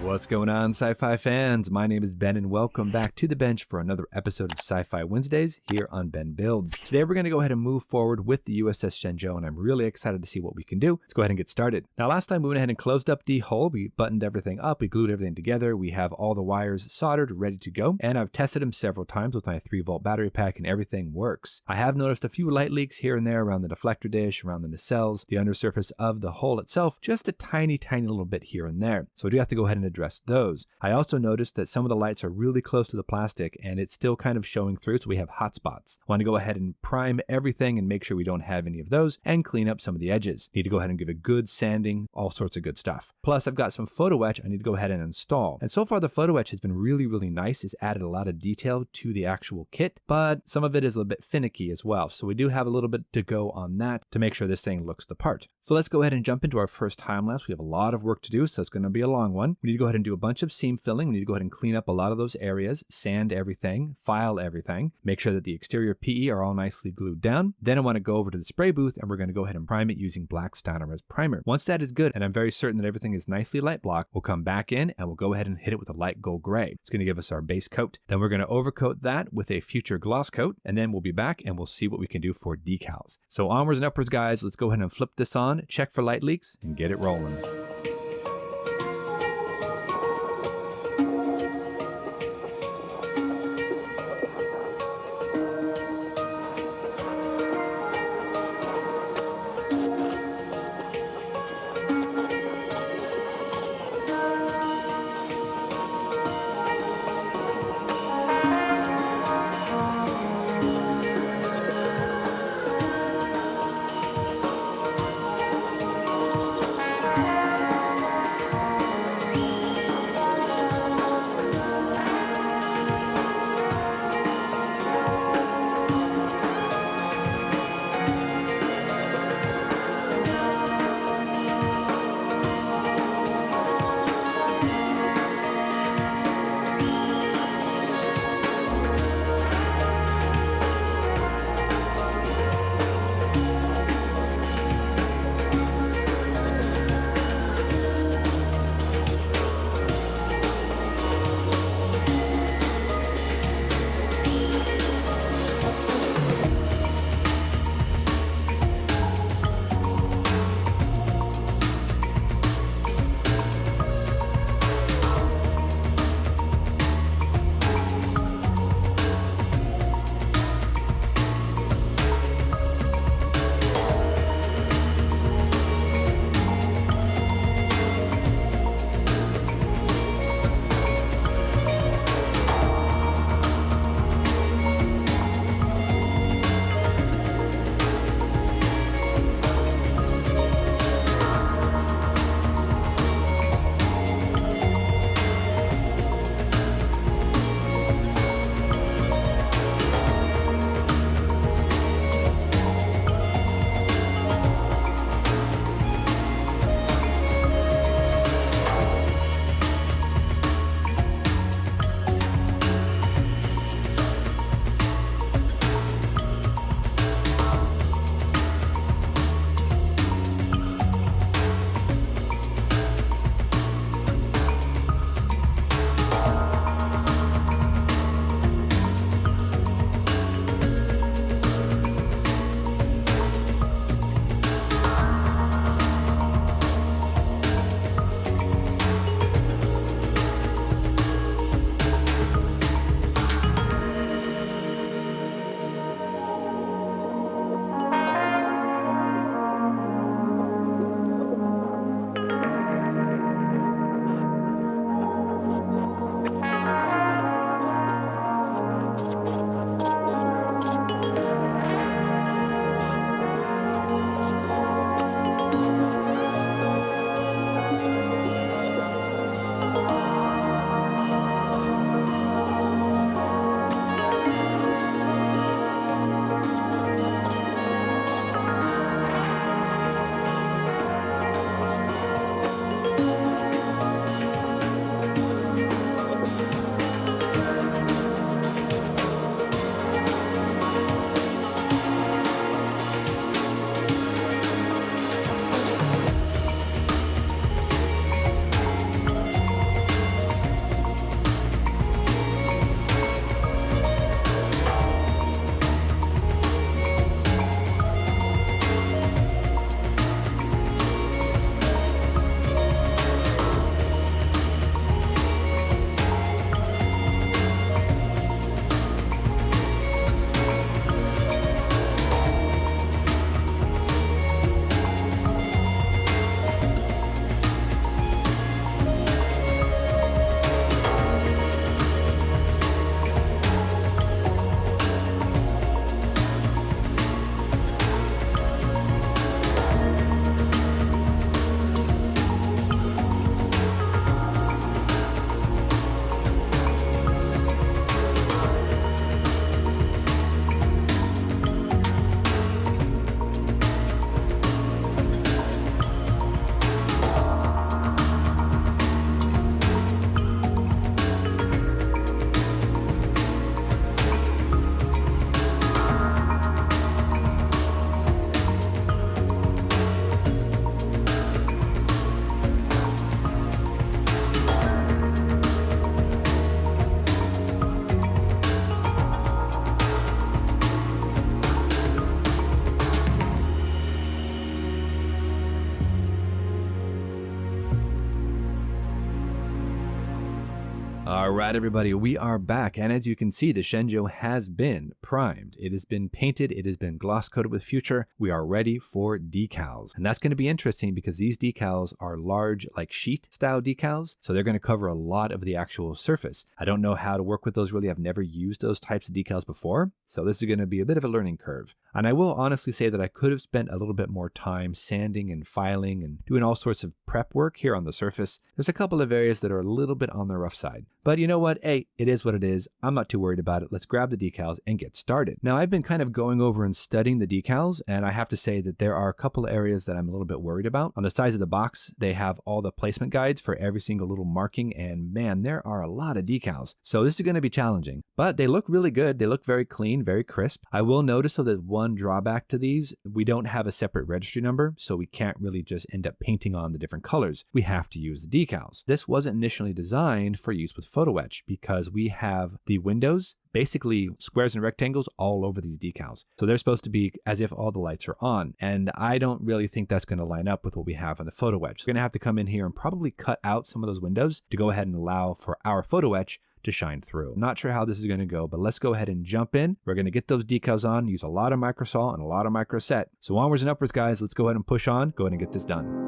What's going on, Sci-Fi fans? My name is Ben and welcome back to the bench for another episode of Sci-Fi Wednesdays here on Ben Builds. Today we're going to go ahead and move forward with the U.S.S. Shenzhou, and I'm really excited to see what we can do. Let's go ahead and get started. Now last time we went ahead and closed up the hull, we buttoned everything up, we glued everything together, we have all the wires soldered, ready to go, and I've tested them several times with my 3-volt battery pack and everything works. I have noticed a few light leaks here and there around the deflector dish, around the nacelles, the undersurface of the hull itself, just a tiny little bit here and there. So we do have to go ahead and address those. I also noticed that some of the lights are really close to the plastic and it's still kind of showing through, so we have hot spots. I want to go ahead and prime everything and make sure we don't have any of those and clean up some of the edges. Need to go ahead and give a good sanding, all sorts of good stuff. Plus I've got some photo etch I need to go ahead and install. And so far the photo etch has been really nice. It's added a lot of detail to the actual kit, but some of it is a little bit finicky as well. So we do have a little bit to go on that to make sure this thing looks the part. So let's go ahead and jump into our first time lapse. We have a lot of work to do, so it's going to be a long one. We need to go ahead and do a bunch of seam filling. We need to go ahead and clean up a lot of those areas, sand everything, file everything, make sure that the exterior PE are all nicely glued down. Then I want to go over to the spray booth and we're going to go ahead and prime it using black Steiner's primer. Once that is good and I'm very certain that everything is nicely light blocked, we'll come back in and we'll go ahead and hit it with a light gold gray. It's going to give us our base coat. Then we're going to overcoat that with a future gloss coat, and then we'll be back and we'll see what we can do for decals. So onwards and upwards, guys. Let's go ahead and flip this on, check for light leaks, and get it rolling. All right, everybody, we are back. And as you can see, the Shenzhou has been primed. It has been painted. It has been gloss coated with Future. We are ready for decals. And that's going to be interesting because these decals are large, like sheet style decals. So they're going to cover a lot of the actual surface. I don't know how to work with those really. I've never used those types of decals before. So this is going to be a bit of a learning curve. And I will honestly say that I could have spent a little bit more time sanding and filing and doing all sorts of prep work here on the surface. There's a couple of areas that are a little bit on the rough side. But you know what? Hey, it is what it is. I'm not too worried about it. Let's grab the decals and get started. Now, I've been kind of going over and studying the decals, and I have to say that there are a couple of areas that I'm a little bit worried about. On the sides of the box, they have all the placement guides for every single little marking, and man, there are a lot of decals. So this is going to be challenging, but they look really good. They look very clean, very crisp. I will notice, though, that one drawback to these, we don't have a separate registry number, so we can't really just end up painting on the different colors. We have to use the decals. This wasn't initially designed for use with photo etch because we have the windows, basically squares and rectangles all over these decals. So they're supposed to be as if all the lights are on. And I don't really think that's going to line up with what we have on the photo etch. So we're going to have to come in here and probably cut out some of those windows to go ahead and allow for our photo etch to shine through. Not sure how this is going to go, but let's go ahead and jump in. We're going to get those decals on, use a lot of microsol and a lot of microset. So onwards and upwards, guys, let's go ahead and push on, go ahead and get this done.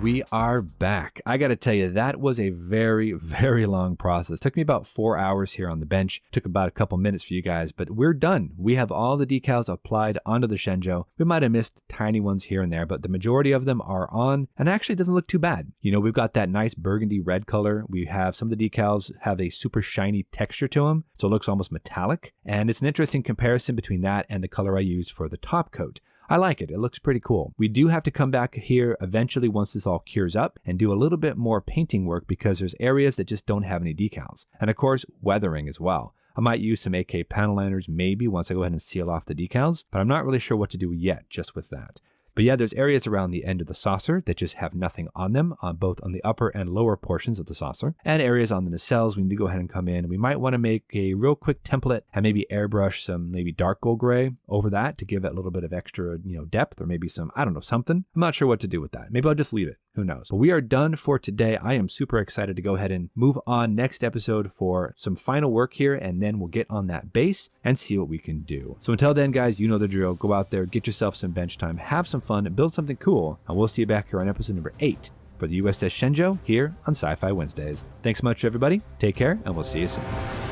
we are back. I gotta tell you, that was a very, very long process. Took me about 4 hours here on the bench. Took about a couple minutes for you guys, but we're done. We have all the decals applied onto the Shenzhou. We might have missed tiny ones here and there, but the majority of them are on, and actually it doesn't look too bad. You know, we've got that nice burgundy red color. We have some of the decals have a super shiny texture to them, so it looks almost metallic, and it's an interesting comparison between that and the color I used for the top coat. I like it. It looks pretty cool. We do have to come back here eventually once this all cures up and do a little bit more painting work because there's areas that just don't have any decals. And of course, weathering as well. I might use some AK panel liners maybe once I go ahead and seal off the decals, but I'm not really sure what to do yet just with that. But yeah, there's areas around the end of the saucer that just have nothing on them, both on the upper and lower portions of the saucer, and areas on the nacelles we need to go ahead and come in. We might want to make a real quick template and maybe airbrush some maybe dark gold gray over that to give it a little bit of extra, depth, or maybe some, I don't know, something. I'm not sure what to do with that. Maybe I'll just leave it. Who knows? But we are done for today. I am super excited to go ahead and move on next episode for some final work here, and then we'll get on that base and see what we can do. So until then, guys, you know the drill. Go out there, get yourself some bench time, have some fun, build something cool, and we'll see you back here on episode number 8 for the U.S.S. Shenzhou here on Sci-Fi Wednesdays. Thanks so much, everybody. Take care, and we'll see you soon.